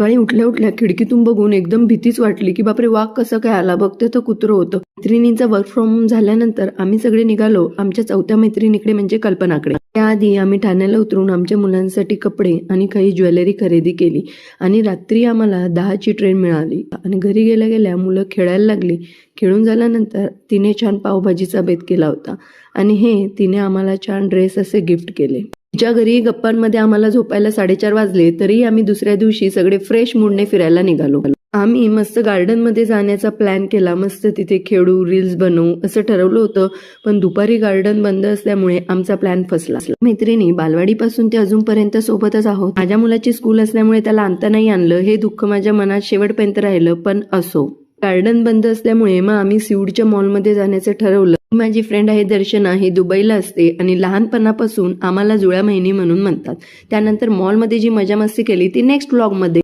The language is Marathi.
सकाळी उठल्या उठल्या खिडकीतून बघून एकदम भीतीच वाटली की बापरे वाघ कसं काय आला, बघते तर कुत्रं होतं. मैत्रिणींचा वर्क फ्रॉम होम झाल्यानंतर आम्ही सगळे निघालो आमच्या चौथ्या मैत्रिणीकडे म्हणजे कल्पनाकडे. त्याआधी आम्ही ठाण्याला उतरून आमच्या मुलांसाठी कपडे आणि काही ज्वेलरी खरेदी केली आणि रात्री आम्हाला 10ची ट्रेन मिळाली आणि घरी गेल्या गेल्या मुलं खेळायला लागली. खेळून झाल्यानंतर तिने छान पावभाजीचा बेत केला होता आणि तिने आम्हाला छान ड्रेस असे गिफ्ट केले. तिच्या घरी गप्पांमध्ये आम्हाला झोपायला 4:30 वाजले तरी आम्ही दुसऱ्या दिवशी सगळे फ्रेश मूडने फिरायला निघालो. आम्ही मस्त गार्डनमध्ये जाण्याचा प्लॅन केला. मस्त तिथे खेळू, रील्स बनवू असं ठरवलं होतं, पण दुपारी गार्डन बंद असल्यामुळे आमचा प्लॅन फसला. मैत्रिणी बालवाडीपासून ते अजूनपर्यंत सोबतच आहोत. माझ्या मुलाची स्कूल असल्यामुळे त्याला आणता नाही आणलं, हे दुःख माझ्या मनात शेवटपर्यंत राहिलं, पण असो. गार्डन बंद असल्यामुळे मग आम्ही सिऊडच्या मॉलमध्ये जाण्याचं ठरवलं. माझी फ्रेंड आहे दर्शना, ही दुबईला असते आणि लहानपणापासून आम्हाला जुळ्या बहिणी म्हणून म्हणतात. त्यानंतर मॉलमध्ये जी मजा मस्ती केली ती नेक्स्ट व्लॉगमध्ये